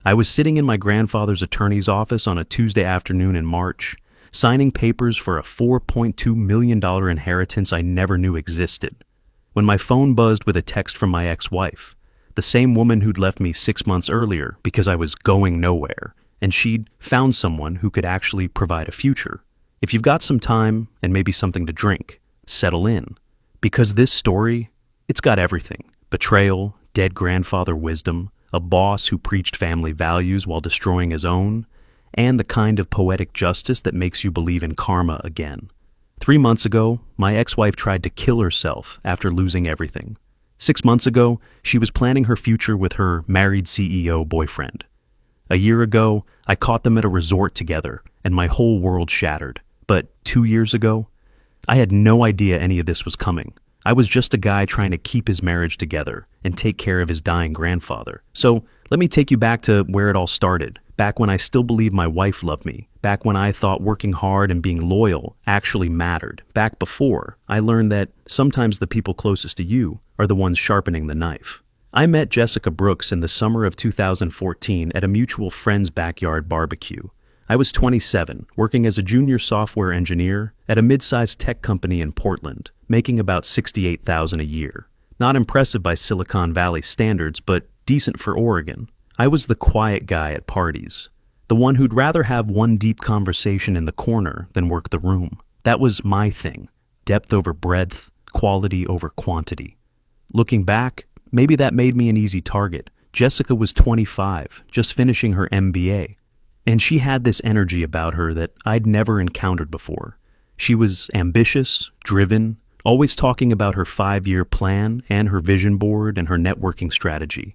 I was sitting in my grandfather's attorney's office on a Tuesday afternoon in March, signing papers for a $4.2 million inheritance I never knew existed, when my phone buzzed with a text from my ex-wife, the same woman who'd left me 6 months earlier because I was going nowhere, and she'd found someone who could actually provide a future. If you've got some time and maybe something to drink, settle in. Because this story, it's got everything. Betrayal, dead grandfather wisdom, a boss who preached family values while destroying his own, and the kind of poetic justice that makes you believe in karma again. 3 months ago, my ex-wife tried to kill herself after losing everything. 6 months ago, she was planning her future with her married CEO boyfriend. A year ago, I caught them at a resort together, and my whole world shattered. But 2 years ago, I had no idea any of this was coming. I was just a guy trying to keep his marriage together and take care of his dying grandfather. So let me take you back to where it all started, back when I still believed my wife loved me, back when I thought working hard and being loyal actually mattered, back before I learned that sometimes the people closest to you are the ones sharpening the knife. I met Jessica Brooks in the summer of 2014 at a mutual friend's backyard barbecue. I was 27, working as a junior software engineer at a mid-sized tech company in Portland, making about $68,000 a year. Not impressive by Silicon Valley standards, but decent for Oregon. I was the quiet guy at parties, the one who'd rather have one deep conversation in the corner than work the room. That was my thing, depth over breadth, quality over quantity. Looking back, maybe that made me an easy target. Jessica was 25, just finishing her MBA. And she had this energy about her that I'd never encountered before. She was ambitious, driven, always talking about her 5-year plan and her vision board and her networking strategy.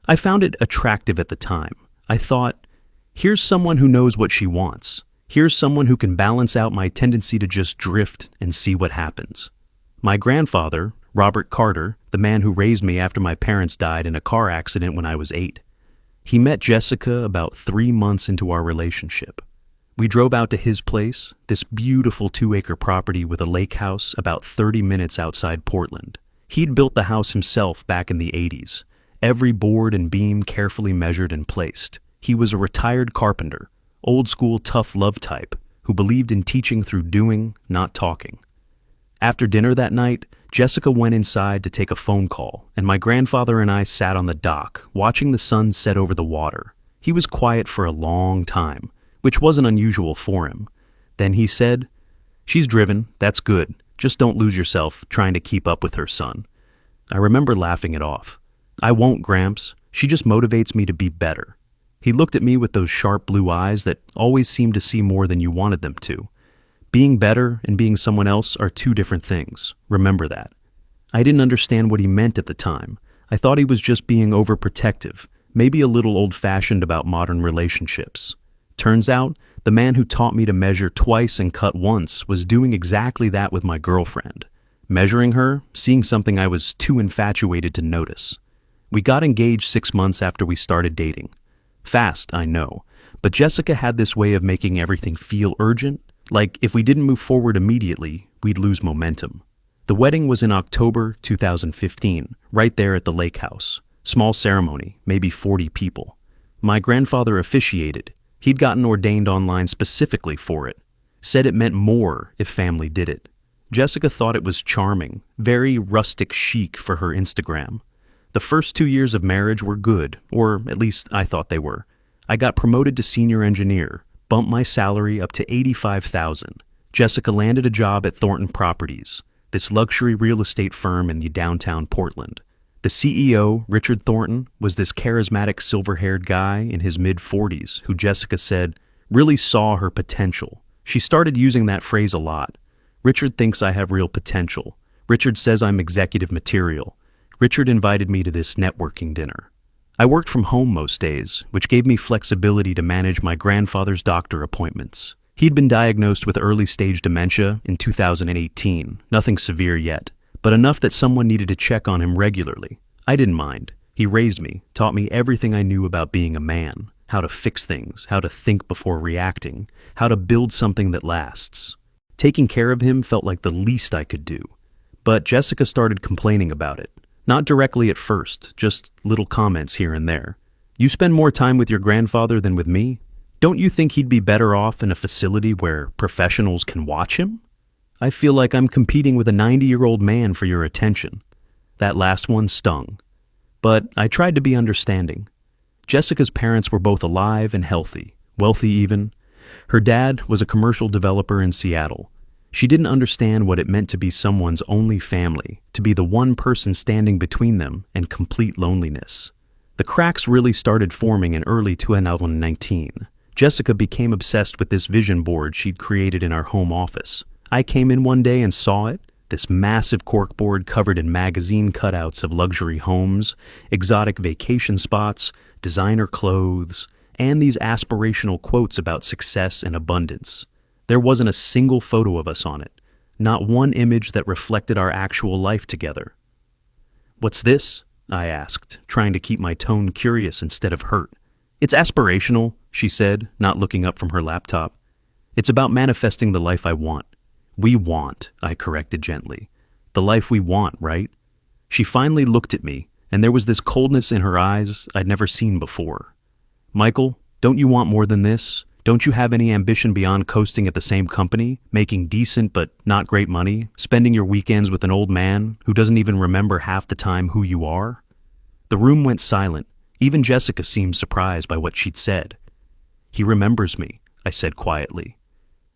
I found it attractive at the time. I thought, here's someone who knows what she wants. Here's someone who can balance out my tendency to just drift and see what happens. My grandfather, Robert Carter, the man who raised me after my parents died in a car accident when I was 8, he met Jessica about 3 months into our relationship. We drove out to his place, this beautiful 2-acre property with a lake house about 30 minutes outside Portland. He'd built the house himself back in the 80s, every board and beam carefully measured and placed. He was a retired carpenter, old-school tough love type, who believed in teaching through doing, not talking. After dinner that night, Jessica went inside to take a phone call, and my grandfather and I sat on the dock, watching the sun set over the water. He was quiet for a long time, which wasn't unusual for him. Then he said, "She's driven, that's good. Just don't lose yourself trying to keep up with her, son." I remember laughing it off. "I won't, Gramps. She just motivates me to be better." He looked at me with those sharp blue eyes that always seemed to see more than you wanted them to. Being better and being someone else are two different things. Remember that. I didn't understand what he meant at the time. I thought he was just being overprotective, maybe a little old-fashioned about modern relationships. Turns out, the man who taught me to measure twice and cut once was doing exactly that with my girlfriend. Measuring her, seeing something I was too infatuated to notice. We got engaged 6 months after we started dating. Fast, I know, but Jessica had this way of making everything feel urgent. Like, if we didn't move forward immediately, we'd lose momentum. The wedding was in October 2015, right there at the lake house. Small ceremony, maybe 40 people. My grandfather officiated. He'd gotten ordained online specifically for it. Said it meant more if family did it. Jessica thought it was charming, very rustic chic for her Instagram. The first 2 years of marriage were good, or at least I thought they were. I got promoted to senior engineer, bumped my salary up to $85,000. Jessica landed a job at Thornton Properties, this luxury real estate firm in the downtown Portland. The CEO, Richard Thornton, was this charismatic silver-haired guy in his mid-40s who Jessica said really saw her potential. She started using that phrase a lot. Richard thinks I have real potential. Richard says I'm executive material. Richard invited me to this networking dinner. I worked from home most days, which gave me flexibility to manage my grandfather's doctor appointments. He'd been diagnosed with early-stage dementia in 2018, nothing severe yet, but enough that someone needed to check on him regularly. I didn't mind. He raised me, taught me everything I knew about being a man, how to fix things, how to think before reacting, how to build something that lasts. Taking care of him felt like the least I could do. But Jessica started complaining about it. Not directly at first, just little comments here and there. You spend more time with your grandfather than with me? Don't you think he'd be better off in a facility where professionals can watch him? I feel like I'm competing with a 90-year-old man for your attention. That last one stung. But I tried to be understanding. Jessica's parents were both alive and healthy, wealthy even. Her dad was a commercial developer in Seattle. She didn't understand what it meant to be someone's only family, to be the one person standing between them and complete loneliness. The cracks really started forming in early 2019. Jessica became obsessed with this vision board she'd created in our home office. I came in one day and saw it, this massive corkboard covered in magazine cutouts of luxury homes, exotic vacation spots, designer clothes, and these aspirational quotes about success and abundance. There wasn't a single photo of us on it, not one image that reflected our actual life together. "What's this?" I asked, trying to keep my tone curious instead of hurt. "It's aspirational," she said, not looking up from her laptop. "It's about manifesting the life I want." "We want," I corrected gently. "The life we want, right?" She finally looked at me, and there was this coldness in her eyes I'd never seen before. "Michael, don't you want more than this? Don't you have any ambition beyond coasting at the same company, making decent but not great money, spending your weekends with an old man who doesn't even remember half the time who you are?" The room went silent. Even Jessica seemed surprised by what she'd said. "He remembers me," I said quietly.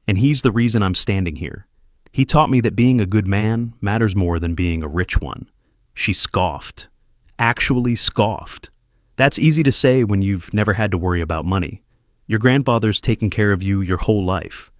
"And he's the reason I'm standing here. He taught me that being a good man matters more than being a rich one." She scoffed. Actually scoffed. "That's easy to say when you've never had to worry about money. Your grandfather's taken care of you your whole life."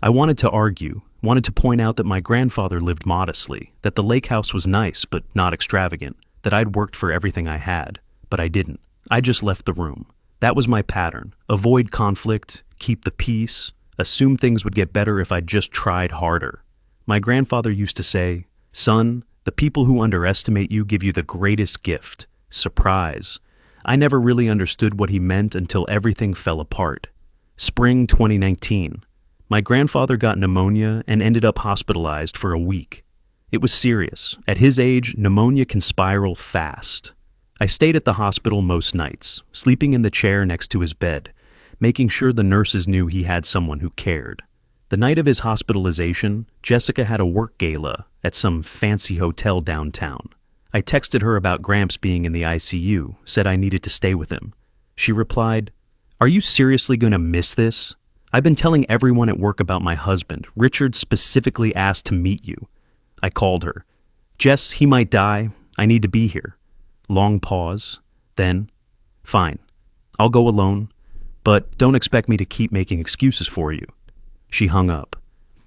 I wanted to argue, wanted to point out that my grandfather lived modestly, that the lake house was nice but not extravagant, that I'd worked for everything I had, but I didn't. I just left the room. That was my pattern. Avoid conflict, keep the peace, assume things would get better if I'd just tried harder. My grandfather used to say, "Son, the people who underestimate you give you the greatest gift, surprise." I never really understood what he meant until everything fell apart. Spring 2019. My grandfather got pneumonia and ended up hospitalized for a week. It was serious. At his age, pneumonia can spiral fast. I stayed at the hospital most nights, sleeping in the chair next to his bed, making sure the nurses knew he had someone who cared. The night of his hospitalization, Jessica had a work gala at some fancy hotel downtown. I texted her about Gramps being in the ICU, said I needed to stay with him. She replied, "Are you seriously going to miss this? I've been telling everyone at work about my husband. Richard specifically asked to meet you." I called her. "Jess, he might die. I need to be here." Long pause. Then, "Fine. I'll go alone, but don't expect me to keep making excuses for you." She hung up.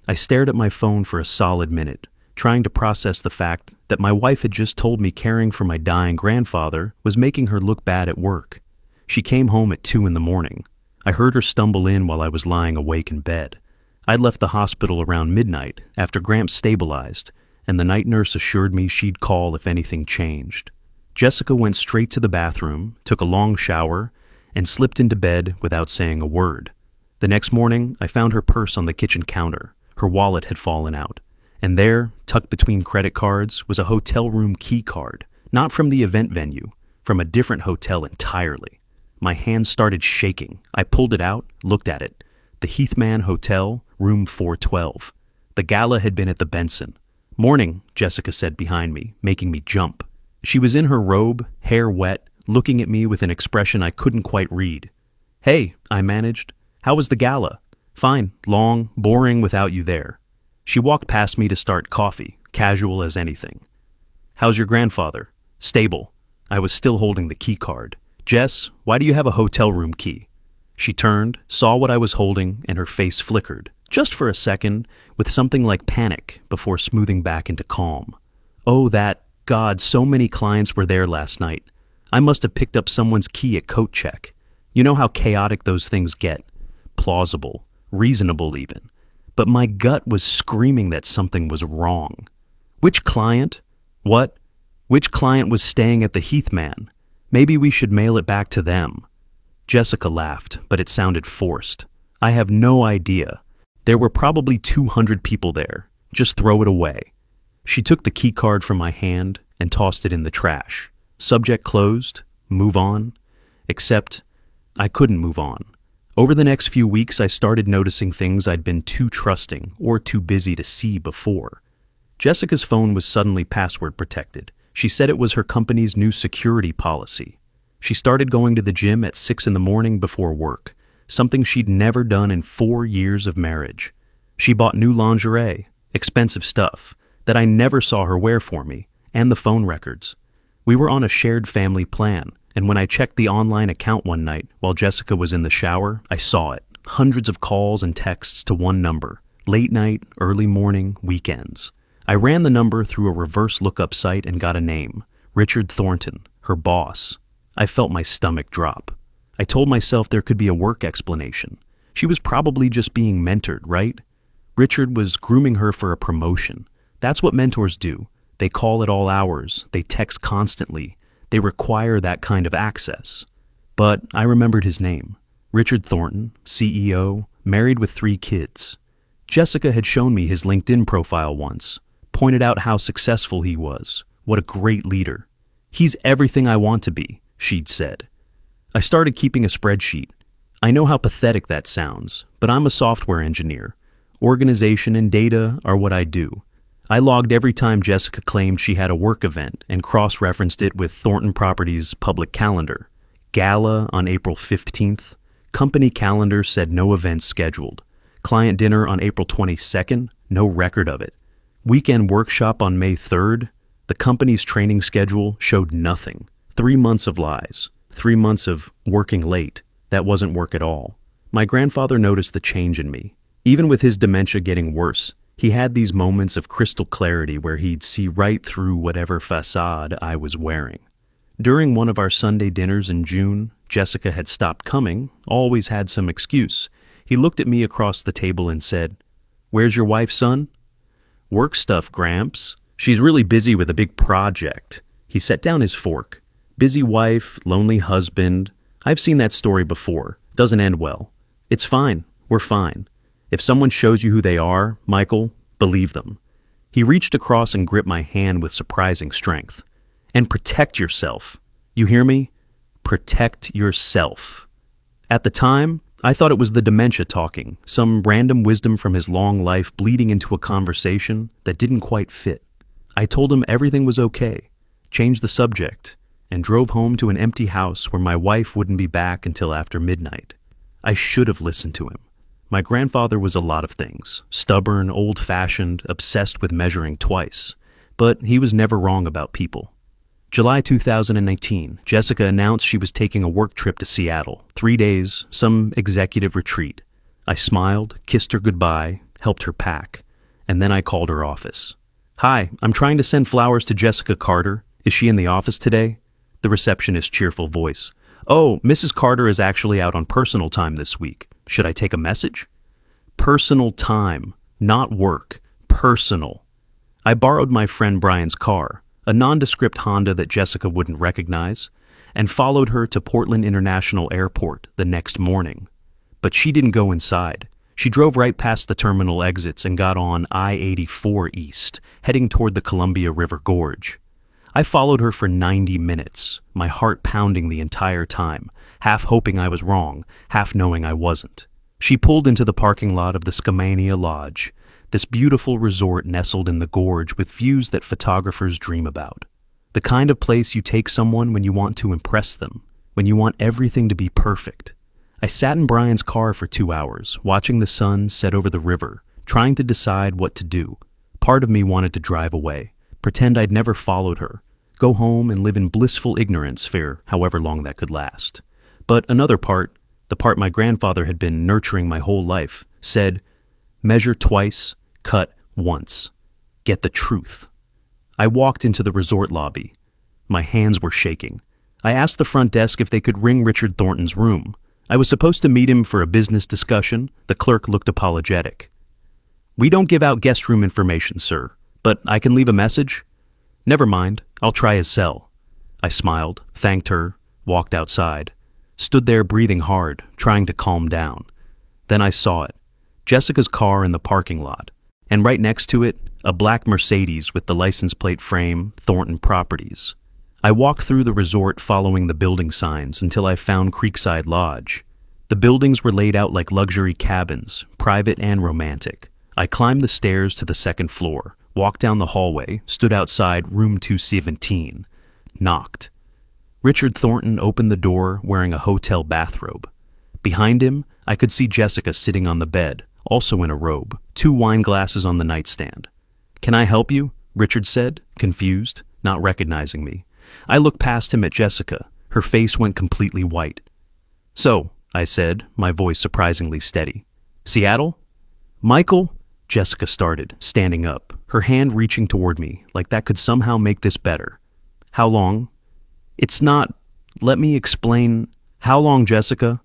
I stared at my phone for a solid minute, trying to process the fact that my wife had just told me caring for my dying grandfather was making her look bad at work. She came home at 2 in the morning. I heard her stumble in while I was lying awake in bed. I'd left the hospital around midnight after Gramps stabilized, and the night nurse assured me she'd call if anything changed. Jessica went straight to the bathroom, took a long shower, and slipped into bed without saying a word. The next morning, I found her purse on the kitchen counter. Her wallet had fallen out. And there, tucked between credit cards, was a hotel room key card, not from the event venue, from a different hotel entirely. My hands started shaking. I pulled it out, looked at it. The Heathman Hotel, room 412. The gala had been at the Benson. "Morning," Jessica said behind me, making me jump. She was in her robe, hair wet, looking at me with an expression I couldn't quite read. "Hey," I managed. "How was the gala?" "Fine, long, boring without you there." She walked past me to start coffee, casual as anything. "How's your grandfather?" "Stable." I was still holding the key card. "Jess, why do you have a hotel room key?" She turned, saw what I was holding, and her face flickered, just for a second, with something like panic before smoothing back into calm. "Oh, God, so many clients were there last night. I must have picked up someone's key at coat check. You know how chaotic those things get. Plausible, reasonable even. But my gut was screaming that something was wrong. Which client? What? Which client was staying at the Heathman? Maybe we should mail it back to them." Jessica laughed, but it sounded forced. "I have no idea. There were probably 200 people there. Just throw it away." She took the key card from my hand and tossed it in the trash. Subject closed. Move on. Except, I couldn't move on. Over the next few weeks, I started noticing things I'd been too trusting or too busy to see before. Jessica's phone was suddenly password protected. She said it was her company's new security policy. She started going to the gym at 6 in the morning before work, something she'd never done in 4 years of marriage. She bought new lingerie, expensive stuff, that I never saw her wear for me, and the phone records. We were on a shared family plan, and when I checked the online account one night while Jessica was in the shower, I saw it. Hundreds of calls and texts to one number, late night, early morning, weekends. I ran the number through a reverse lookup site and got a name, Richard Thornton, her boss. I felt my stomach drop. I told myself there could be a work explanation. She was probably just being mentored, right? Richard was grooming her for a promotion. That's what mentors do. They call at all hours. They text constantly. They require that kind of access. But I remembered his name. Richard Thornton, CEO, married with 3 kids. Jessica had shown me his LinkedIn profile once, pointed out how successful he was. What a great leader. He's everything I want to be, she'd said. I started keeping a spreadsheet. I know how pathetic that sounds, but I'm a software engineer. Organization and data are what I do. I logged every time Jessica claimed she had a work event and cross-referenced it with Thornton Properties' public calendar. Gala on April 15th. Company calendar said no events scheduled. Client dinner on April 22nd. No record of it. Weekend workshop on May 3rd. The company's training schedule showed nothing. 3 months of lies. 3 months of working late. That wasn't work at all. My grandfather noticed the change in me. Even with his dementia getting worse, he had these moments of crystal clarity where he'd see right through whatever facade I was wearing. During one of our Sunday dinners in June, Jessica had stopped coming, always had some excuse. He looked at me across the table and said, "Where's your wife, son?" "Work stuff, Gramps. She's really busy with a big project." He set down his fork. Busy wife, lonely husband. I've seen that story before. Doesn't end well. It's fine. We're fine. If someone shows you who they are, Michael, believe them. He reached across and gripped my hand with surprising strength. And protect yourself. You hear me? Protect yourself. At the time, I thought it was the dementia talking, some random wisdom from his long life bleeding into a conversation that didn't quite fit. I told him everything was okay, changed the subject, and drove home to an empty house where my wife wouldn't be back until after midnight. I should have listened to him. My grandfather was a lot of things, stubborn, old-fashioned, obsessed with measuring twice, but he was never wrong about people. July 2019, Jessica announced she was taking a work trip to Seattle, 3 days, some executive retreat. I smiled, kissed her goodbye, helped her pack, and then I called her office. "Hi, I'm trying to send flowers to Jessica Carter. Is she in the office today?" The receptionist's cheerful voice. "Oh, Mrs. Carter is actually out on personal time this week. Should I take a message?" Personal time, not work. Personal. I borrowed my friend Brian's car, a nondescript Honda that Jessica wouldn't recognize, and followed her to Portland International Airport the next morning. But she didn't go inside. She drove right past the terminal exits and got on I-84 East, heading toward the Columbia River Gorge. I followed her for 90 minutes, my heart pounding the entire time, half hoping I was wrong, half knowing I wasn't. She pulled into the parking lot of the Skamania Lodge, this beautiful resort nestled in the gorge with views that photographers dream about. The kind of place you take someone when you want to impress them, when you want everything to be perfect. I sat in Brian's car for 2 hours, watching the sun set over the river, trying to decide what to do. Part of me wanted to drive away, pretend I'd never followed her, go home and live in blissful ignorance for however long that could last. But another part, the part my grandfather had been nurturing my whole life, said, "Measure twice, cut once. Get the truth." I walked into the resort lobby. My hands were shaking. I asked the front desk if they could ring Richard Thornton's room. I was supposed to meet him for a business discussion. The clerk looked apologetic. "We don't give out guest room information, sir, but I can leave a message." "Never mind, I'll try his cell." I smiled, thanked her, walked outside, stood there breathing hard, trying to calm down. Then I saw it, Jessica's car in the parking lot, and right next to it, a black Mercedes with the license plate frame, Thornton Properties. I walked through the resort following the building signs until I found Creekside Lodge. The buildings were laid out like luxury cabins, private and romantic. I climbed the stairs to the second floor, walked down the hallway, stood outside room 217, knocked. Richard Thornton opened the door wearing a hotel bathrobe. Behind him, I could see Jessica sitting on the bed, also in a robe, 2 wine glasses on the nightstand. "Can I help you?" Richard said, confused, not recognizing me. I looked past him at Jessica. Her face went completely white. "So," I said, my voice surprisingly steady. "Seattle?" "Michael?" Jessica started, standing up, her hand reaching toward me, like that could somehow make this better. "How long?" "It's not. Let me explain." "How long, Jessica?"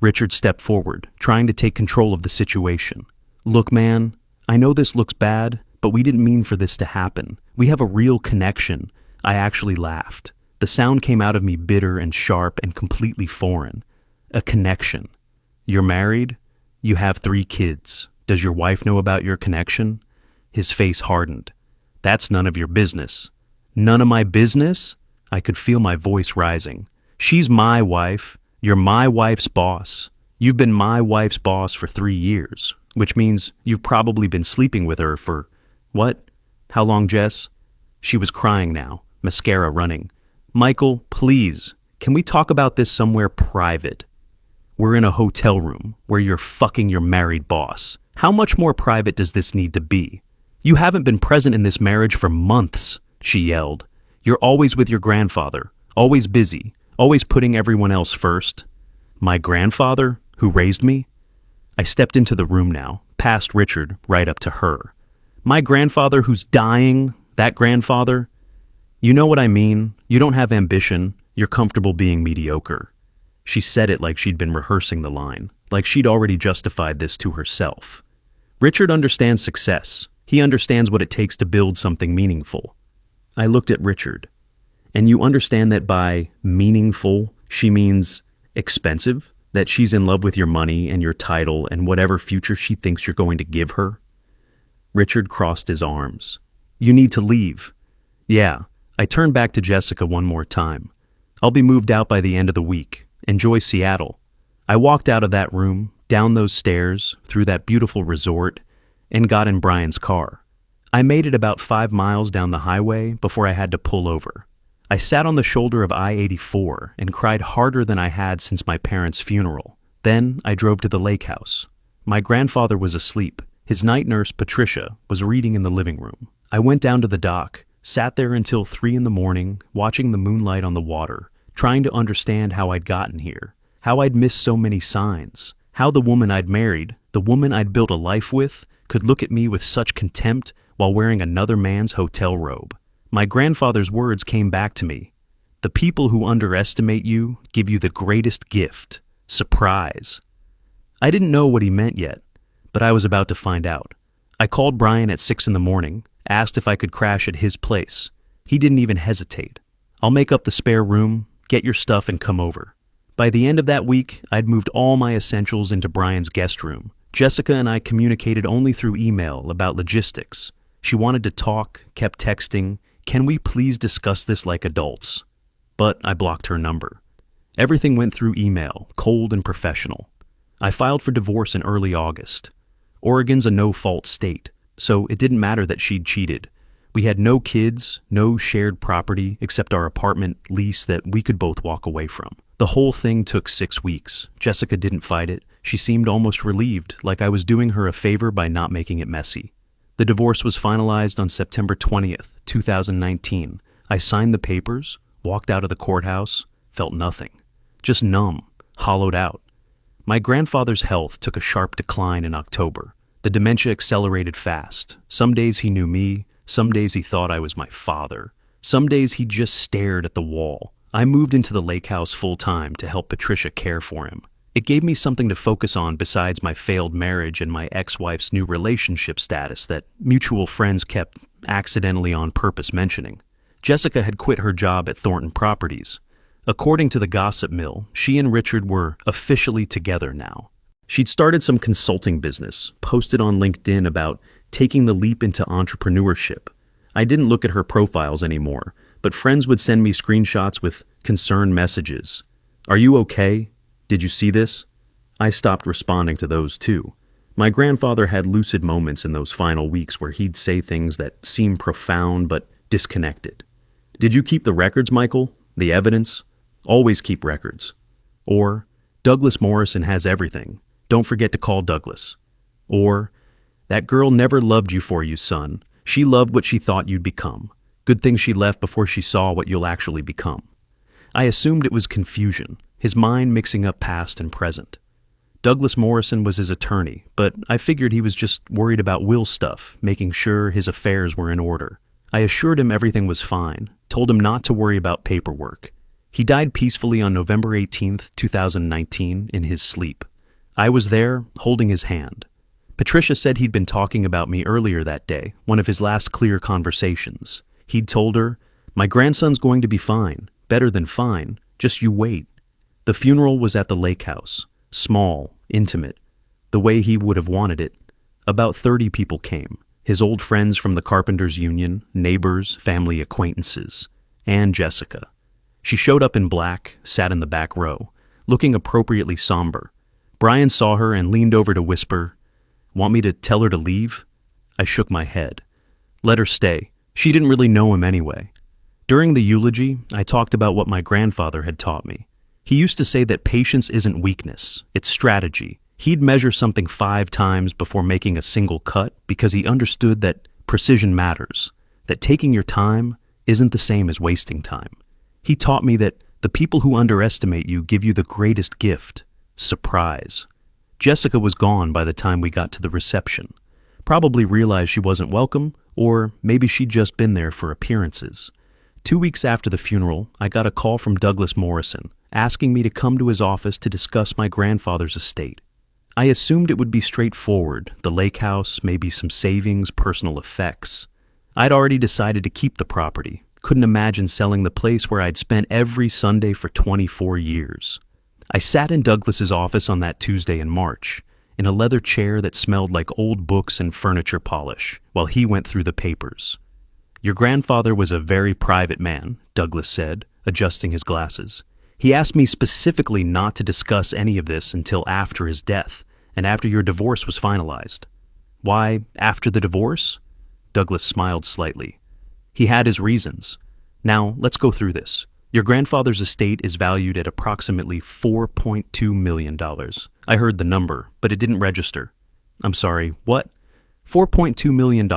Richard stepped forward, trying to take control of the situation. "Look, man, I know this looks bad, but we didn't mean for this to happen. We have a real connection." I actually laughed. The sound came out of me bitter and sharp and completely foreign. A connection. "You're married? You have 3 kids. Does your wife know about your connection?" His face hardened. "That's none of your business." "None of my business?" I could feel my voice rising. "She's my wife. You're my wife's boss. You've been my wife's boss for 3 years, which means you've probably been sleeping with her for... What? How long, Jess?" She was crying now, mascara running. "Michael, please, can we talk about this somewhere private? We're in a hotel room where you're fucking your married boss. How much more private does this need to be? You haven't been present in this marriage for months," she yelled. "You're always with your grandfather, always busy, always putting everyone else first." "My grandfather, who raised me?" I stepped into the room now, past Richard, right up to her. "My grandfather who's dying, that grandfather? You know what I mean. You don't have ambition. You're comfortable being mediocre." She said it like she'd been rehearsing the line, like she'd already justified this to herself. Richard understands success. He understands what it takes to build something meaningful. I looked at Richard. "And you understand that by meaningful, she means expensive? That she's in love with your money and your title and whatever future she thinks you're going to give her?" Richard crossed his arms. "You need to leave." "Yeah." I turned back to Jessica one more time. "I'll be moved out by the end of the week. Enjoy Seattle." I walked out of that room, down those stairs, through that beautiful resort, and got in Brian's car. I made it about 5 miles down the highway before I had to pull over. I sat on the shoulder of I-84 and cried harder than I had since my parents' funeral. Then I drove to the lake house. My grandfather was asleep. His night nurse, Patricia, was reading in the living room. I went down to the dock, sat there until 3 in the morning, watching the moonlight on the water, trying to understand how I'd gotten here, how I'd missed so many signs, how the woman I'd married, the woman I'd built a life with, could look at me with such contempt while wearing another man's hotel robe. My grandfather's words came back to me. "The people who underestimate you give you the greatest gift, surprise." I didn't know what he meant yet, but I was about to find out. I called Brian at 6 in the morning, asked if I could crash at his place. He didn't even hesitate. "I'll make up the spare room, get your stuff and come over." By the end of that week, I'd moved all my essentials into Brian's guest room. Jessica and I communicated only through email about logistics. She wanted to talk, kept texting, "Can we please discuss this like adults?" But I blocked her number. Everything went through email, cold and professional. I filed for divorce in early August. Oregon's a no-fault state, so it didn't matter that she'd cheated. We had no kids, no shared property except our apartment lease that we could both walk away from. The whole thing took 6 weeks. Jessica didn't fight it. She seemed almost relieved, like I was doing her a favor by not making it messy. The divorce was finalized on September 20th, 2019. I signed the papers, walked out of the courthouse, felt nothing. Just numb, hollowed out. My grandfather's health took a sharp decline in October. The dementia accelerated fast. Some days he knew me, some days he thought I was my father. Some days he just stared at the wall. I moved into the lake house full-time to help Patricia care for him. It gave me something to focus on besides my failed marriage and my ex-wife's new relationship status that mutual friends kept accidentally on purpose mentioning. Jessica had quit her job at Thornton Properties. According to the gossip mill, she and Richard were officially together now. She'd started some consulting business, posted on LinkedIn about taking the leap into entrepreneurship. I didn't look at her profiles anymore, but friends would send me screenshots with concerned messages. "Are you okay? Did you see this?" I stopped responding to those too. My grandfather had lucid moments in those final weeks where he'd say things that seemed profound but disconnected. "Did you keep the records, Michael? The evidence? Always keep records." Or, "Douglas Morrison has everything. Don't forget to call Douglas." Or, "That girl never loved you for you, son. She loved what she thought you'd become. Good thing she left before she saw what you'll actually become." I assumed it was confusion, his mind mixing up past and present. Douglas Morrison was his attorney, but I figured he was just worried about Will's stuff, making sure his affairs were in order. I assured him everything was fine, told him not to worry about paperwork. He died peacefully on November 18th, 2019, in his sleep. I was there, holding his hand. Patricia said he'd been talking about me earlier that day, one of his last clear conversations. He'd told her, "My grandson's going to be fine, better than fine, just you wait." The funeral was at the lake house. Small, intimate, the way he would have wanted it. About 30 people came, his old friends from the Carpenters Union, neighbors, family acquaintances, and Jessica. She showed up in black, sat in the back row, looking appropriately somber. Brian saw her and leaned over to whisper, "Want me to tell her to leave?" I shook my head. Let her stay. She didn't really know him anyway. During the eulogy, I talked about what my grandfather had taught me. He used to say that patience isn't weakness, it's strategy. He'd measure something 5 times before making a single cut because he understood that precision matters, that taking your time isn't the same as wasting time. He taught me that the people who underestimate you give you the greatest gift, surprise. Jessica was gone by the time we got to the reception. Probably realized she wasn't welcome, or maybe she'd just been there for appearances. 2 weeks after the funeral, I got a call from Douglas Morrison, asking me to come to his office to discuss my grandfather's estate. I assumed it would be straightforward, the lake house, maybe some savings, personal effects. I'd already decided to keep the property, couldn't imagine selling the place where I'd spent every Sunday for 24 years. I sat in Douglas's office on that Tuesday in March, in a leather chair that smelled like old books and furniture polish, while he went through the papers. "Your grandfather was a very private man," Douglas said, adjusting his glasses. "He asked me specifically not to discuss any of this until after his death, and after your divorce was finalized." "Why, after the divorce?" Douglas smiled slightly. "He had his reasons. Now, let's go through this. Your grandfather's estate is valued at approximately $4.2 million. I heard the number, but it didn't register." "I'm sorry, what?" $4.2 million.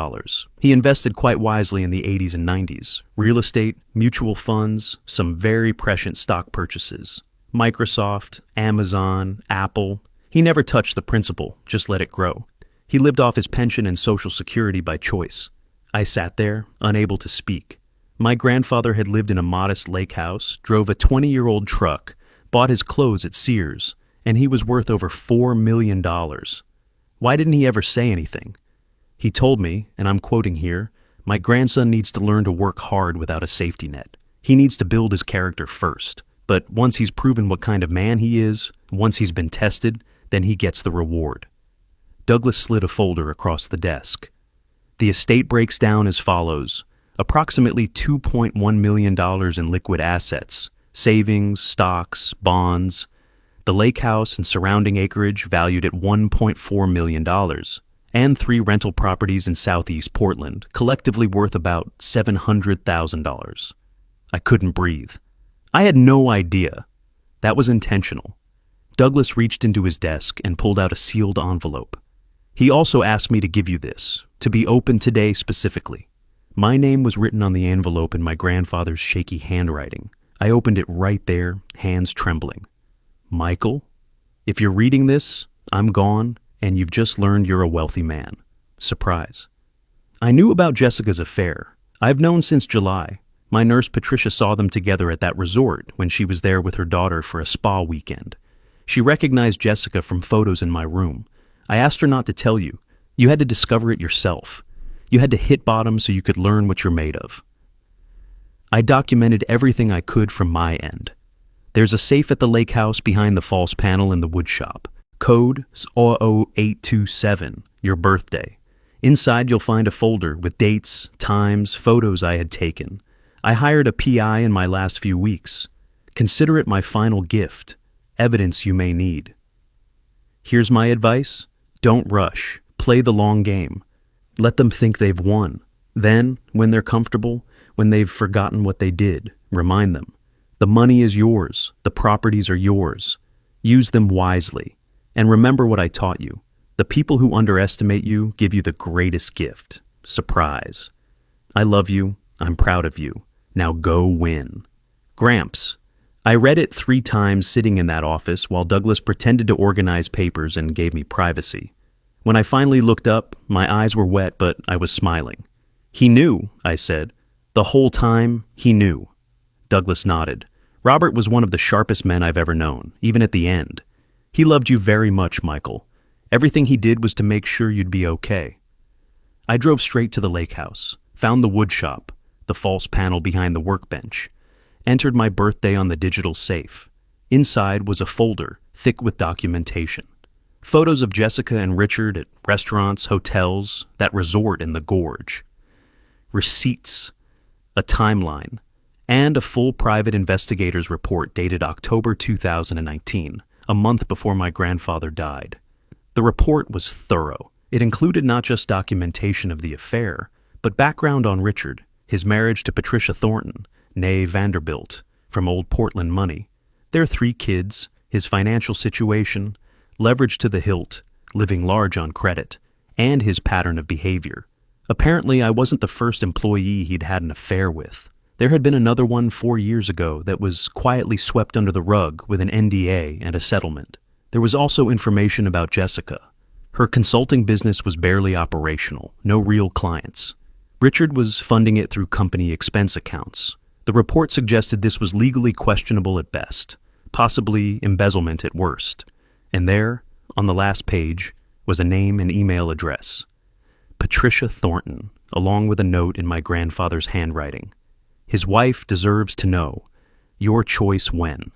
He invested quite wisely in the 80s and 90s. Real estate, mutual funds, some very prescient stock purchases. Microsoft, Amazon, Apple. He never touched the principal, just let it grow. He lived off his pension and Social Security by choice. I sat there, unable to speak. My grandfather had lived in a modest lake house, drove a 20-year-old truck, bought his clothes at Sears, and he was worth over $4 million. Why didn't he ever say anything? He told me, and I'm quoting here, "My grandson needs to learn to work hard without a safety net. He needs to build his character first. But once he's proven what kind of man he is, once he's been tested, then he gets the reward." Douglas slid a folder across the desk. "The estate breaks down as follows. Approximately $2.1 million in liquid assets, savings, stocks, bonds. The lake house and surrounding acreage valued at $1.4 million. And 3 rental properties in southeast Portland, collectively worth about $700,000. I couldn't breathe. I had no idea. That was intentional. Douglas reached into his desk and pulled out a sealed envelope. "He also asked me to give you this, to be open today specifically." My name was written on the envelope in my grandfather's shaky handwriting. I opened it right there, hands trembling. "Michael, if you're reading this, I'm gone, and you've just learned you're a wealthy man. Surprise." I knew about Jessica's affair. I've known since July. My nurse Patricia saw them together at that resort when she was there with her daughter for a spa weekend. She recognized Jessica from photos in my room. I asked her not to tell you. You had to discover it yourself. You had to hit bottom so you could learn what you're made of. I documented everything I could from my end. There's a safe at the lake house behind the false panel in the wood shop. Code 00827, your birthday. Inside you'll find a folder with dates, times, photos I had taken. I hired a PI in my last few weeks. Consider it my final gift, evidence you may need. Here's my advice. Don't rush. Play the long game. Let them think they've won. Then, when they're comfortable, when they've forgotten what they did, remind them. The money is yours. The properties are yours. Use them wisely. And remember what I taught you. The people who underestimate you give you the greatest gift. Surprise. I love you. I'm proud of you. Now go win. Gramps. I read it 3 times sitting in that office while Douglas pretended to organize papers and gave me privacy. When I finally looked up, my eyes were wet, but I was smiling. He knew, I said. The whole time, he knew. Douglas nodded. Robert was one of the sharpest men I've ever known, even at the end. He loved you very much, Michael. Everything he did was to make sure you'd be okay. I drove straight to the lake house, found the wood shop, the false panel behind the workbench, entered my birthday on the digital safe. Inside was a folder, thick with documentation. Photos of Jessica and Richard at restaurants, hotels, that resort in the gorge. Receipts, a timeline, and a full private investigator's report dated October 2019, a month before my grandfather died. The report was thorough. It included not just documentation of the affair, but background on Richard, his marriage to Patricia Thornton, née Vanderbilt, from Old Portland money, their 3 kids, his financial situation, leverage to the hilt, living large on credit, and his pattern of behavior. Apparently, I wasn't the first employee he'd had an affair with. There had been another one 4 years ago that was quietly swept under the rug with an NDA and a settlement. There was also information about Jessica. Her consulting business was barely operational, no real clients. Richard was funding it through company expense accounts. The report suggested this was legally questionable at best, possibly embezzlement at worst. And there, on the last page, was a name and email address. Patricia Thornton, along with a note in my grandfather's handwriting. His wife deserves to know. Your choice when.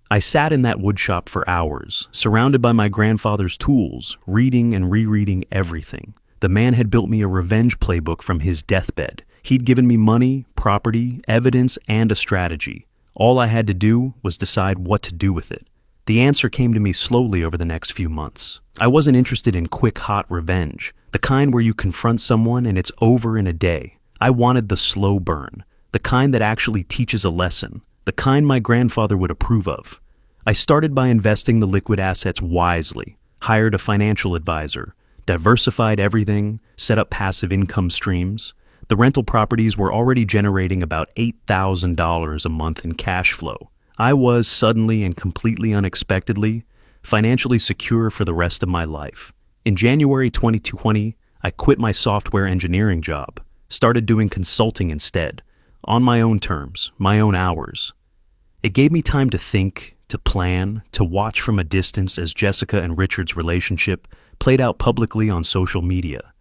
I sat in that woodshop for hours, surrounded by my grandfather's tools, reading and rereading everything. The man had built me a revenge playbook from his deathbed. He'd given me money, property, evidence, and a strategy. All I had to do was decide what to do with it. The answer came to me slowly over the next few months. I wasn't interested in quick, hot revenge, the kind where you confront someone and it's over in a day. I wanted the slow burn, the kind that actually teaches a lesson, the kind my grandfather would approve of. I started by investing the liquid assets wisely, hired a financial advisor, diversified everything, set up passive income streams. The rental properties were already generating about $8,000 a month in cash flow. I was suddenly and completely unexpectedly financially secure for the rest of my life. In January 2020, I quit my software engineering job, started doing consulting instead, on my own terms, my own hours. It gave me time to think, to plan, to watch from a distance as Jessica and Richard's relationship played out publicly on social media.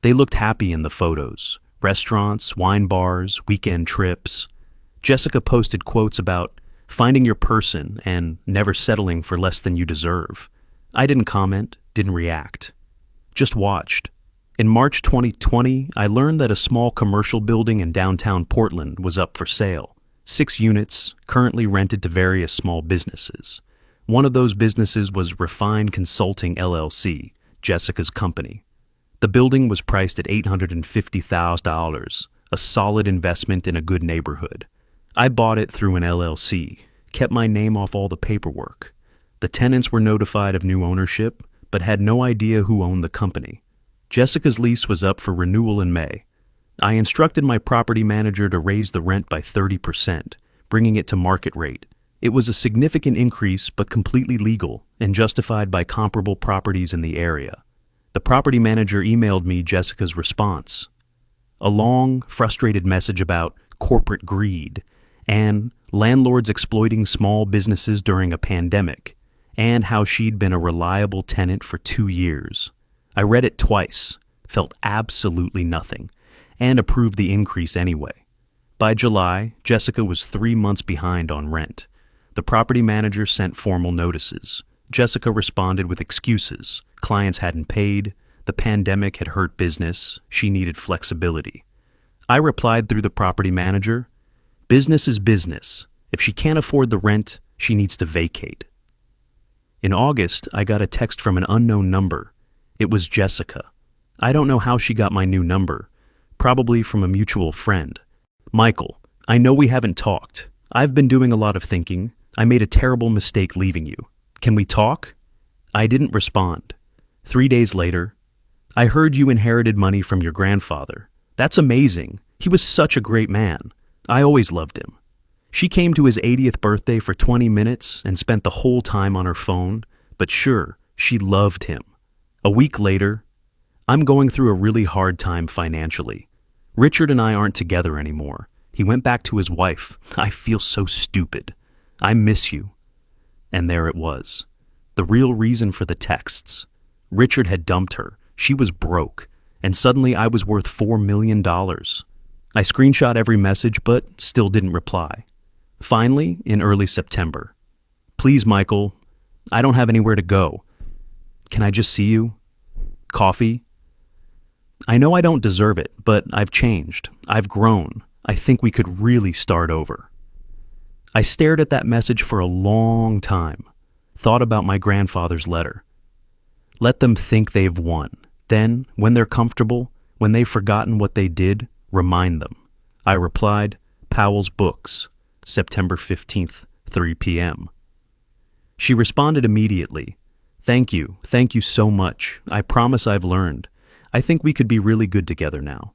They looked happy in the photos, restaurants, wine bars, weekend trips. Jessica posted quotes about finding your person and never settling for less than you deserve. I didn't comment, didn't react, just watched. In March 2020, I learned that a small commercial building in downtown Portland was up for sale. 6 units, currently rented to various small businesses. One of those businesses was Refined Consulting LLC, Jessica's company. The building was priced at $850,000, a solid investment in a good neighborhood. I bought it through an LLC, kept my name off all the paperwork. The tenants were notified of new ownership, but had no idea who owned the company. Jessica's lease was up for renewal in May. I instructed my property manager to raise the rent by 30%, bringing it to market rate. It was a significant increase, but completely legal and justified by comparable properties in the area. The property manager emailed me Jessica's response. A long, frustrated message about corporate greed and landlords exploiting small businesses during a pandemic, and how she'd been a reliable tenant for 2 years. I read it twice, felt absolutely nothing, and approved the increase anyway. By July, Jessica was 3 months behind on rent. The property manager sent formal notices. Jessica responded with excuses. Clients hadn't paid, the pandemic had hurt business, she needed flexibility. I replied through the property manager, "Business is business. If she can't afford the rent, she needs to vacate." In August, I got a text from an unknown number. It was Jessica. I don't know how she got my new number, probably from a mutual friend. "Michael, I know we haven't talked. I've been doing a lot of thinking. I made a terrible mistake leaving you. Can we talk?" I didn't respond. 3 days later, "I heard you inherited money from your grandfather. That's amazing. He was such a great man. I always loved him." She came to his 80th birthday for 20 minutes and spent the whole time on her phone, but sure, she loved him. A week later, "I'm going through a really hard time financially. Richard and I aren't together anymore. He went back to his wife. I feel so stupid. I miss you." And there it was. The real reason for the texts. Richard had dumped her. She was broke. And suddenly I was worth $4 million. I screenshot every message, but still didn't reply. Finally, in early September, "Please, Michael, I don't have anywhere to go. Can I just see you? Coffee?" I know I don't deserve it, but I've changed. I've grown. I think we could really start over. I stared at that message for a long time, thought about my grandfather's letter. Let them think they've won. Then, when they're comfortable, when they've forgotten what they did, remind them. I replied, "Powell's Books, September 15th, 3 p.m. She responded immediately, Thank you so much. I promise I've learned. I think we could be really good together now."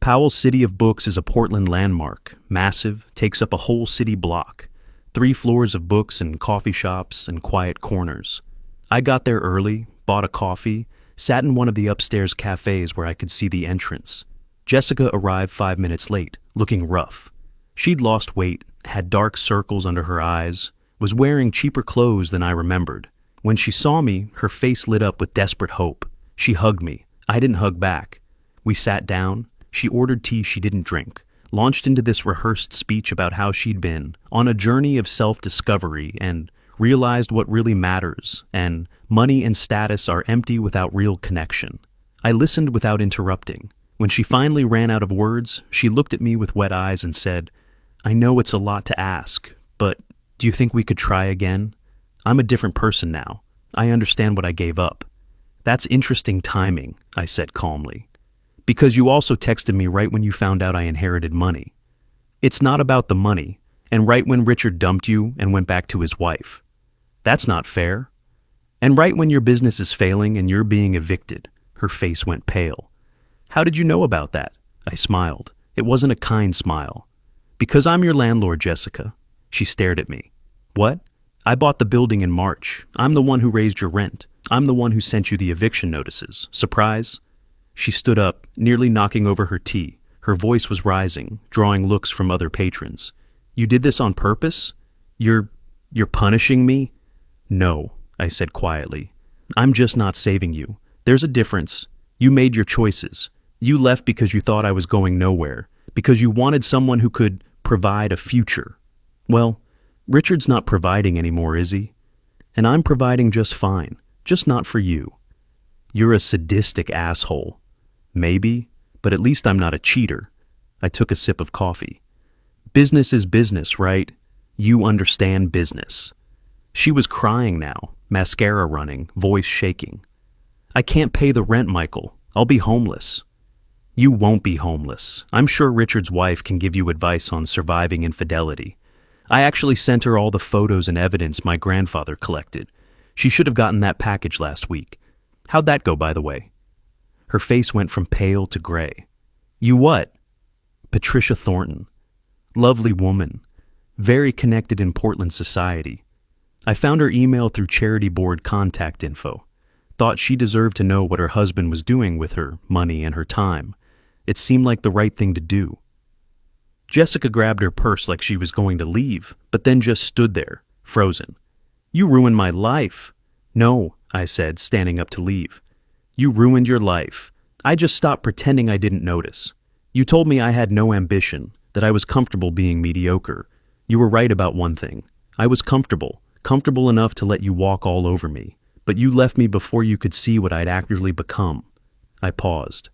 Powell's City of Books is a Portland landmark, massive, takes up a whole city block, 3 floors of books and coffee shops and quiet corners. I got there early, bought a coffee, sat in one of the upstairs cafes where I could see the entrance. Jessica arrived 5 minutes late, looking rough. She'd lost weight, had dark circles under her eyes, was wearing cheaper clothes than I remembered. When she saw me, her face lit up with desperate hope. She hugged me. I didn't hug back. We sat down. She ordered tea she didn't drink, launched into this rehearsed speech about how she'd been on a journey of self-discovery and realized what really matters, and money and status are empty without real connection. I listened without interrupting. When she finally ran out of words, she looked at me with wet eyes and said, "I know it's a lot to ask, but do you think we could try again? I'm a different person now. I understand what I gave up." "That's interesting timing," I said calmly. "Because you also texted me right when you found out I inherited money. It's not about the money, and right when Richard dumped you and went back to his wife. That's not fair. And right when your business is failing and you're being evicted." Her face went pale. "How did you know about that?" I smiled. It wasn't a kind smile. "Because I'm your landlord, Jessica." She stared at me. "What? I bought the building in March. I'm the one who raised your rent. I'm the one who sent you the eviction notices. Surprise?" She stood up, nearly knocking over her tea. Her voice was rising, drawing looks from other patrons. "You did this on purpose? You're punishing me?" "No," I said quietly. "I'm just not saving you. There's a difference. You made your choices. You left because you thought I was going nowhere, because you wanted someone who could provide a future. Well, Richard's not providing anymore, is he? And I'm providing just fine, just not for you. You're a sadistic asshole. Maybe, but at least I'm not a cheater." I took a sip of coffee. "Business is business, right? You understand business." She was crying now, mascara running, voice shaking. "I can't pay the rent, Michael. I'll be homeless." "You won't be homeless. I'm sure Richard's wife can give you advice on surviving infidelity. I actually sent her all the photos and evidence my grandfather collected. She should have gotten that package last week. How'd that go, by the way?" Her face went from pale to gray. "You what?" "Patricia Thornton. Lovely woman. Very connected in Portland society. I found her email through charity board contact info. Thought she deserved to know what her husband was doing with her money and her time. It seemed like the right thing to do." Jessica grabbed her purse like she was going to leave, but then just stood there, frozen. "You ruined my life." "No," I said, standing up to leave. "You ruined your life. I just stopped pretending I didn't notice. You told me I had no ambition, that I was comfortable being mediocre. You were right about one thing. I was comfortable enough to let you walk all over me, but you left me before you could see what I'd actually become." I paused.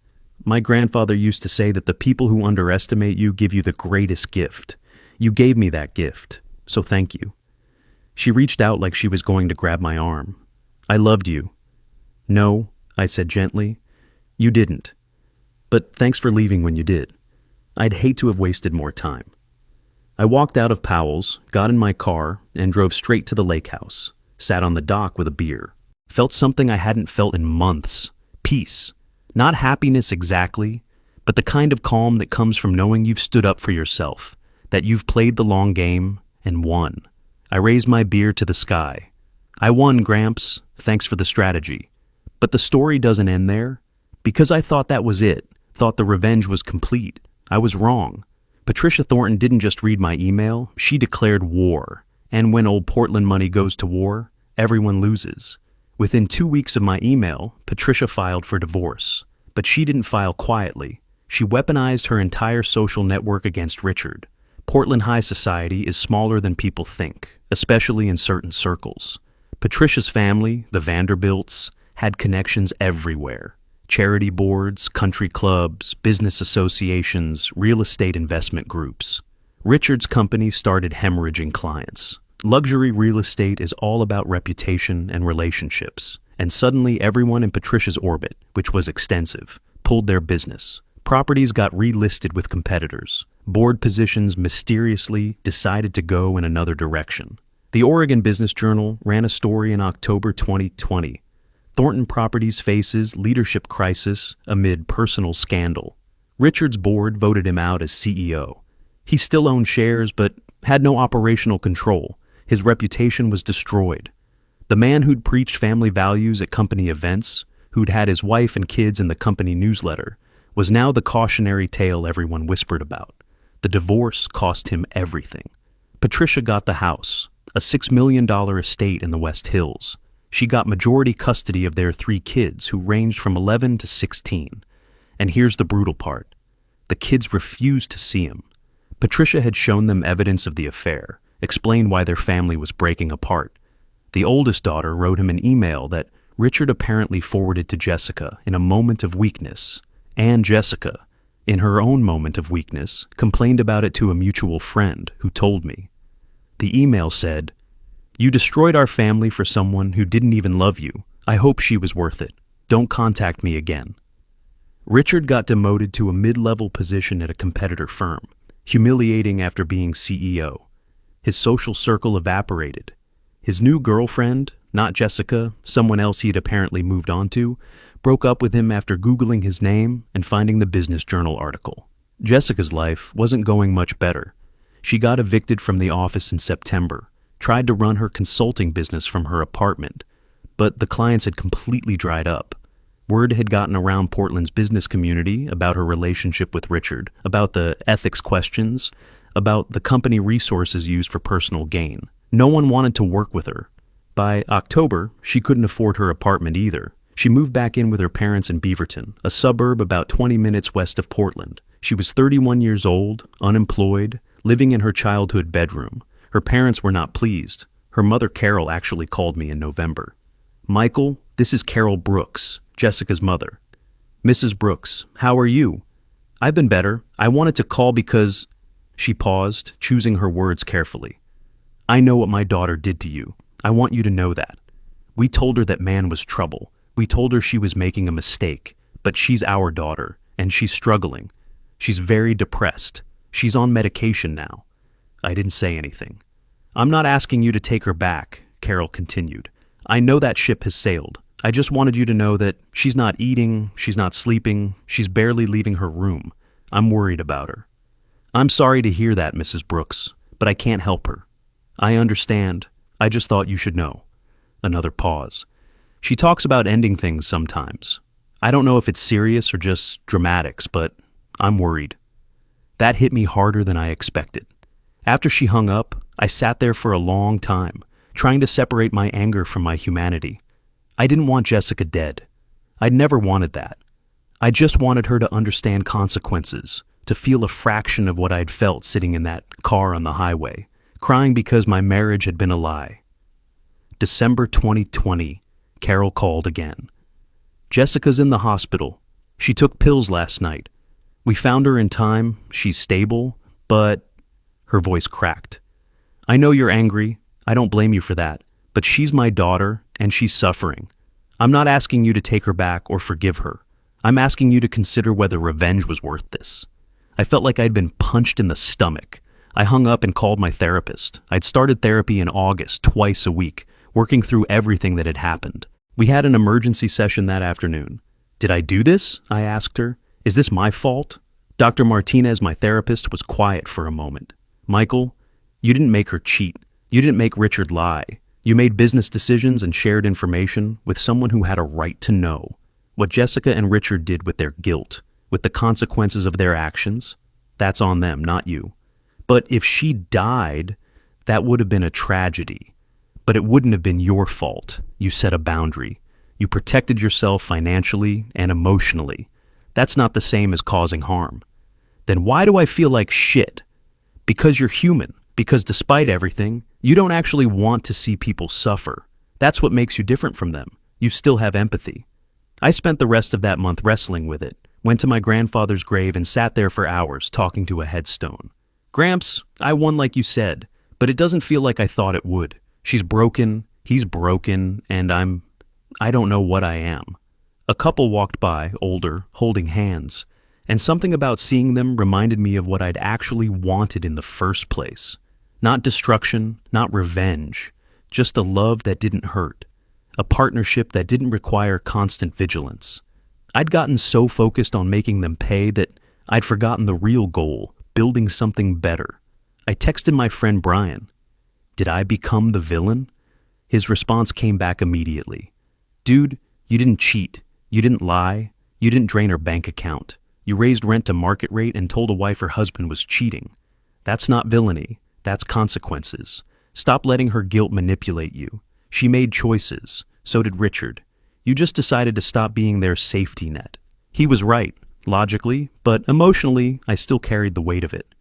My grandfather used to say that the people who underestimate you give you the greatest gift. You gave me that gift, so thank you." She reached out like she was going to grab my arm. "I loved you." "No," I said gently. "You didn't. But thanks for leaving when you did. I'd hate to have wasted more time." I walked out of Powell's, got in my car, and drove straight to the lake house. Sat on the dock with a beer. Felt something I hadn't felt in months. Peace. Not happiness exactly, but the kind of calm that comes from knowing you've stood up for yourself, that you've played the long game and won. I raised my beer to the sky. "I won, Gramps. Thanks for the strategy." But the story doesn't end there. Because I thought that was it, thought the revenge was complete, I was wrong. Patricia Thornton didn't just read my email, she declared war. And when old Portland money goes to war, everyone loses. Within 2 weeks of my email, Patricia filed for divorce. But she didn't file quietly. She weaponized her entire social network against Richard. Portland high society is smaller than people think, especially in certain circles. Patricia's family, the Vanderbilts, had connections everywhere. Charity boards, country clubs, business associations, real estate investment groups. Richard's company started hemorrhaging clients. Luxury real estate is all about reputation and relationships. And suddenly everyone in Patricia's orbit, which was extensive, pulled their business. Properties got relisted with competitors. Board positions mysteriously decided to go in another direction. The Oregon Business Journal ran a story in October 2020. Thornton Properties faces leadership crisis amid personal scandal. Richard's board voted him out as CEO. He still owned shares but had no operational control. His reputation was destroyed. The man who'd preached family values at company events, who'd had his wife and kids in the company newsletter, was now the cautionary tale everyone whispered about. The divorce cost him everything. Patricia got the house, a $6 million estate in the West Hills. She got majority custody of their 3 kids who ranged from 11 to 16. And here's the brutal part. The kids refused to see him. Patricia had shown them evidence of the affair, explained why their family was breaking apart. The oldest daughter wrote him an email that Richard apparently forwarded to Jessica in a moment of weakness. And Jessica, in her own moment of weakness, complained about it to a mutual friend who told me. The email said, "You destroyed our family for someone who didn't even love you. I hope she was worth it. Don't contact me again." Richard got demoted to a mid-level position at a competitor firm, humiliating after being CEO. His social circle evaporated. His new girlfriend, not Jessica, someone else he'd apparently moved on to, broke up with him after Googling his name and finding the Business Journal article. Jessica's life wasn't going much better. She got evicted from the office in September, tried to run her consulting business from her apartment, but the clients had completely dried up. Word had gotten around Portland's business community about her relationship with Richard, about the ethics questions, about the company resources used for personal gain. No one wanted to work with her. By October, she couldn't afford her apartment either. She moved back in with her parents in Beaverton, a suburb about 20 minutes west of Portland. She was 31 years old, unemployed, living in her childhood bedroom. Her parents were not pleased. Her mother, Carol, actually called me in November. "Michael, this is Carol Brooks, Jessica's mother." "Mrs. Brooks, how are you?" "I've been better. I wanted to call because—" She paused, choosing her words carefully. "I know what my daughter did to you. I want you to know that. We told her that man was trouble. We told her she was making a mistake, but she's our daughter, and she's struggling. She's very depressed. She's on medication now." I didn't say anything. "I'm not asking you to take her back," Carol continued. "I know that ship has sailed. I just wanted you to know that she's not eating, she's not sleeping, she's barely leaving her room. I'm worried about her." "I'm sorry to hear that, Mrs. Brooks, but I can't help her." "I understand. I just thought you should know." Another pause. "She talks about ending things sometimes. I don't know if it's serious or just dramatics, but I'm worried." That hit me harder than I expected. After she hung up, I sat there for a long time, trying to separate my anger from my humanity. I didn't want Jessica dead. I'd never wanted that. I just wanted her to understand consequences, to feel a fraction of what I'd felt sitting in that car on the highway, crying because my marriage had been a lie. December 2020, Carol called again. "Jessica's in the hospital. She took pills last night. We found her in time. She's stable, but her voice cracked. I know you're angry. I don't blame you for that. But she's my daughter, and she's suffering. I'm not asking you to take her back or forgive her. I'm asking you to consider whether revenge was worth this. I felt like I'd been punched in the stomach. I hung up and called my therapist. I'd started therapy in August, twice a week, working through everything that had happened. We had an emergency session that afternoon. Did I do this? I asked her. Is this my fault? Dr. Martinez, my therapist, was quiet for a moment. Michael, you didn't make her cheat. You didn't make Richard lie. You made business decisions and shared information with someone who had a right to know. What Jessica and Richard did with their guilt, with the consequences of their actions, that's on them, not you. But if she died, that would have been a tragedy. But it wouldn't have been your fault. You set a boundary. You protected yourself financially and emotionally. That's not the same as causing harm. Then why do I feel like shit? Because you're human. Because despite everything, you don't actually want to see people suffer. That's what makes you different from them. You still have empathy. I spent the rest of that month wrestling with it, went to my grandfather's grave and sat there for hours talking to a headstone. Gramps, I won like you said, but it doesn't feel like I thought it would. She's broken, he's broken, and I don't know what I am. A couple walked by, older, holding hands, and something about seeing them reminded me of what I'd actually wanted in the first place. Not destruction, not revenge, just a love that didn't hurt. A partnership that didn't require constant vigilance. I'd gotten so focused on making them pay that I'd forgotten the real goal, building something better. I texted my friend Brian. Did I become the villain? His response came back immediately. Dude, you didn't cheat. You didn't lie. You didn't drain her bank account. You raised rent to market rate and told a wife her husband was cheating. That's not villainy. That's consequences. Stop letting her guilt manipulate you. She made choices. So did Richard. You just decided to stop being their safety net. He was right, logically, but emotionally, I still carried the weight of it.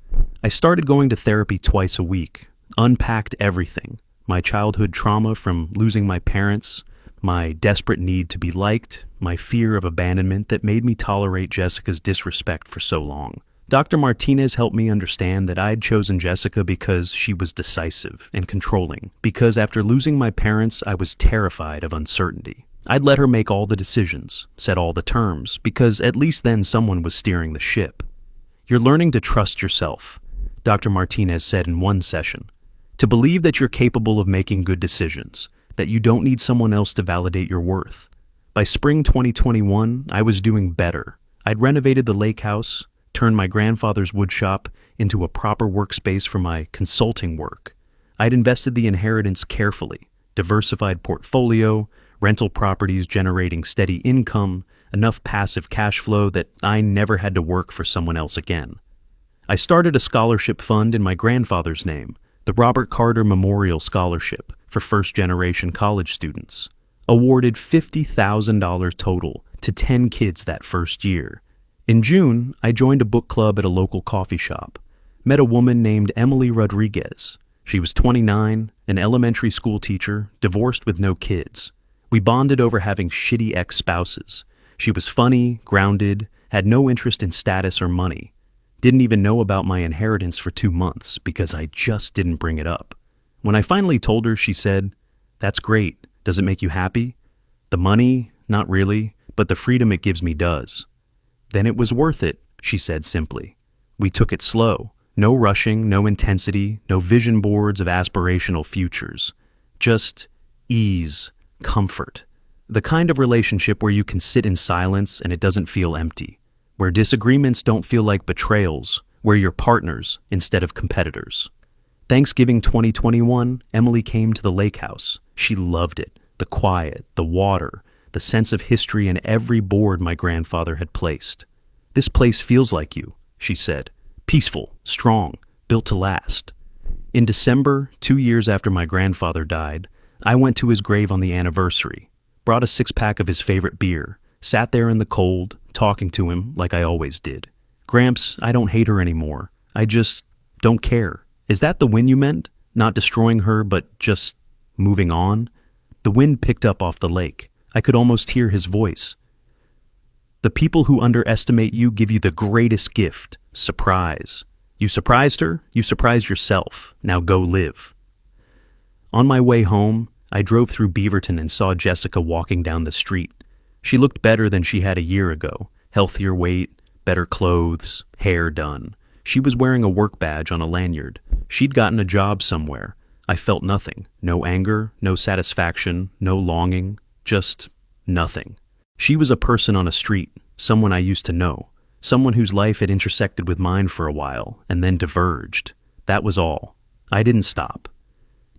I started going to therapy twice a week, unpacked everything. My childhood trauma from losing my parents, my desperate need to be liked, my fear of abandonment that made me tolerate Jessica's disrespect for so long. Dr. Martinez helped me understand that I'd chosen Jessica because she was decisive and controlling, because after losing my parents, I was terrified of uncertainty. I'd let her make all the decisions, set all the terms, because at least then someone was steering the ship. You're learning to trust yourself, Dr. Martinez said in one session, to believe that you're capable of making good decisions, that you don't need someone else to validate your worth. By spring 2021, I was doing better. I'd renovated the lake house, turned my grandfather's woodshop into a proper workspace for my consulting work. I'd invested the inheritance carefully, diversified portfolio, rental properties generating steady income, enough passive cash flow that I never had to work for someone else again. I started a scholarship fund in my grandfather's name, the Robert Carter Memorial Scholarship for first-generation college students, awarded $50,000 total to 10 kids that first year. In June, I joined a book club at a local coffee shop, met a woman named Emily Rodriguez. She was 29, an elementary school teacher, divorced with no kids. We bonded over having shitty ex-spouses. She was funny, grounded, had no interest in status or money. Didn't even know about my inheritance for 2 months because I just didn't bring it up. When I finally told her, she said, "That's great. Does it make you happy?" "The money? Not really, but the freedom it gives me does." "Then it was worth it," she said simply. We took it slow. No rushing, no intensity, no vision boards of aspirational futures. Just ease, comfort. The kind of relationship where you can sit in silence and it doesn't feel empty. Where disagreements don't feel like betrayals. Where you're partners instead of competitors. Thanksgiving 2021, Emily came to the lake house. She loved it. The quiet, the water, the sense of history in every board my grandfather had placed. "This place feels like you," she said. "Peaceful, strong, built to last." In December, 2 years after my grandfather died, I went to his grave on the anniversary, brought a 6-pack of his favorite beer, sat there in the cold, talking to him like I always did. "Gramps, I don't hate her anymore. I just don't care." "Is that the win you meant? Not destroying her, but just moving on?" The wind picked up off the lake. I could almost hear his voice. The people who underestimate you give you the greatest gift, surprise. You surprised her, you surprised yourself. Now go live. On my way home, I drove through Beaverton and saw Jessica walking down the street. She looked better than she had a year ago. Healthier weight, better clothes, hair done. She was wearing a work badge on a lanyard. She'd gotten a job somewhere. I felt nothing. No anger, no satisfaction, no longing, just nothing. She was a person on a street, someone I used to know, someone whose life had intersected with mine for a while and then diverged. That was all. I didn't stop.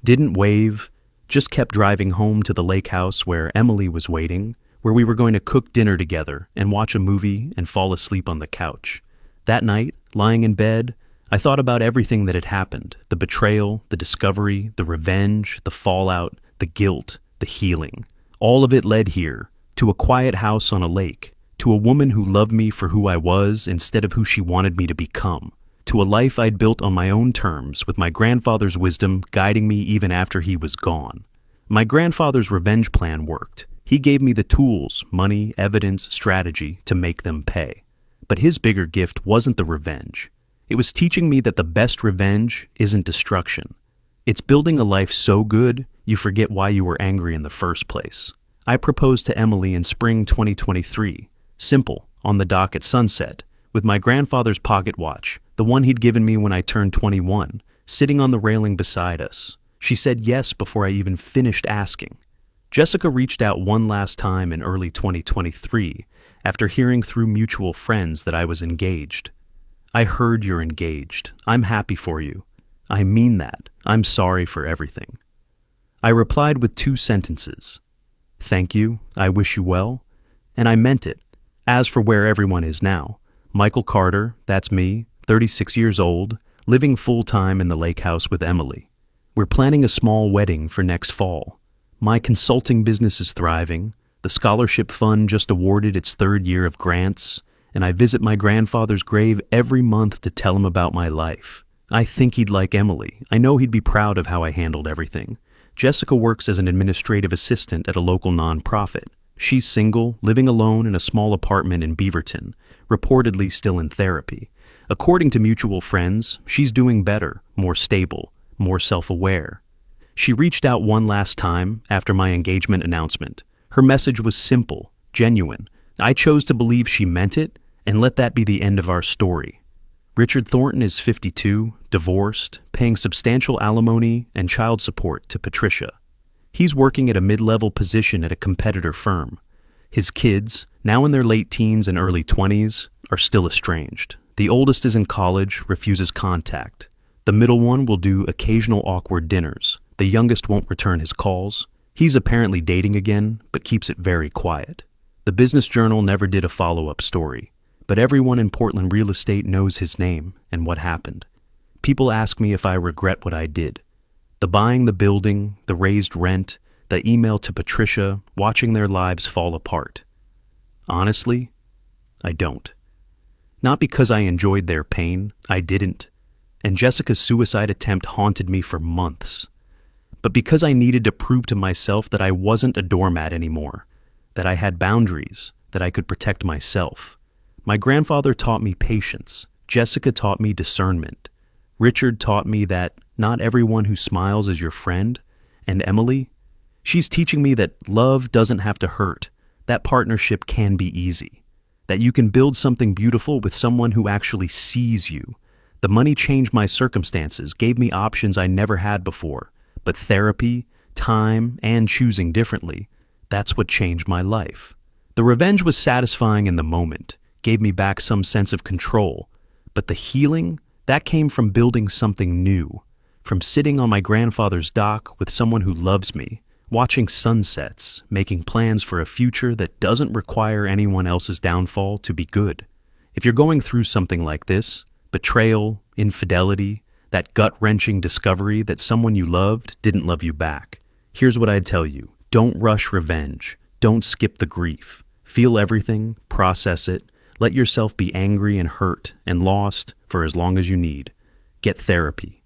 Didn't wave, just kept driving home to the lake house where Emily was waiting, where we were going to cook dinner together and watch a movie and fall asleep on the couch. That night, lying in bed, I thought about everything that had happened, the betrayal, the discovery, the revenge, the fallout, the guilt, the healing. All of it led here, to a quiet house on a lake, to a woman who loved me for who I was instead of who she wanted me to become, to a life I'd built on my own terms with my grandfather's wisdom guiding me even after he was gone. My grandfather's revenge plan worked. He gave me the tools, money, evidence, strategy to make them pay. But his bigger gift wasn't the revenge. It was teaching me that the best revenge isn't destruction. It's building a life so good you forget why you were angry in the first place. I proposed to Emily in spring 2023. Simple, on the dock at sunset, with my grandfather's pocket watch, the one he'd given me when I turned 21, sitting on the railing beside us. She said yes before I even finished asking. Jessica reached out one last time in early 2023 after hearing through mutual friends that I was engaged. I heard you're engaged. I'm happy for you. I mean that. I'm sorry for everything. I replied with 2 sentences. Thank you, I wish you well, and I meant it. As for where everyone is now, Michael Carter, that's me, 36 years old, living full-time in the lake house with Emily. We're planning a small wedding for next fall. My consulting business is thriving, the scholarship fund just awarded its 3rd year of grants, and I visit my grandfather's grave every month to tell him about my life. I think he'd like Emily. I know he'd be proud of how I handled everything. Jessica works as an administrative assistant at a local nonprofit. She's single, living alone in a small apartment in Beaverton, reportedly still in therapy. According to mutual friends, she's doing better, more stable, more self-aware. She reached out one last time after my engagement announcement. Her message was simple, genuine. I chose to believe she meant it and let that be the end of our story. Richard Thornton is 52, divorced, paying substantial alimony and child support to Patricia. He's working at a mid-level position at a competitor firm. His kids, now in their late teens and early 20s, are still estranged. The oldest is in college, refuses contact. The middle one will do occasional awkward dinners. The youngest won't return his calls. He's apparently dating again, but keeps it very quiet. The Business Journal never did a follow-up story, but everyone in Portland real estate knows his name and what happened. People ask me if I regret what I did. The buying the building, the raised rent, the email to Patricia, watching their lives fall apart. Honestly, I don't. Not because I enjoyed their pain, I didn't. And Jessica's suicide attempt haunted me for months. But because I needed to prove to myself that I wasn't a doormat anymore, that I had boundaries, that I could protect myself. My grandfather taught me patience. Jessica taught me discernment. Richard taught me that not everyone who smiles is your friend. And Emily, she's teaching me that love doesn't have to hurt, that partnership can be easy, that you can build something beautiful with someone who actually sees you. The money changed my circumstances, gave me options I never had before, but therapy, time, and choosing differently, that's what changed my life. The revenge was satisfying in the moment, gave me back some sense of control, but the healing, that came from building something new, from sitting on my grandfather's dock with someone who loves me, watching sunsets, making plans for a future that doesn't require anyone else's downfall to be good. If you're going through something like this, betrayal, infidelity, that gut-wrenching discovery that someone you loved didn't love you back, here's what I'd tell you. Don't rush revenge. Don't skip the grief. Feel everything, process it, let yourself be angry and hurt and lost for as long as you need. Get therapy.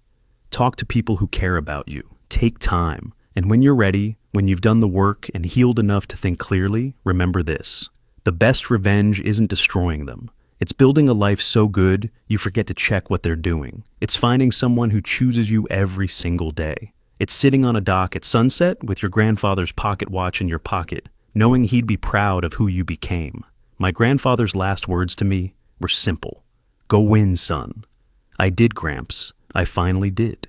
Talk to people who care about you. Take time. And when you're ready, when you've done the work and healed enough to think clearly, remember this. The best revenge isn't destroying them. It's building a life so good you forget to check what they're doing. It's finding someone who chooses you every single day. It's sitting on a dock at sunset with your grandfather's pocket watch in your pocket, knowing he'd be proud of who you became. My grandfather's last words to me were simple. Go win, son. I did, Gramps. I finally did.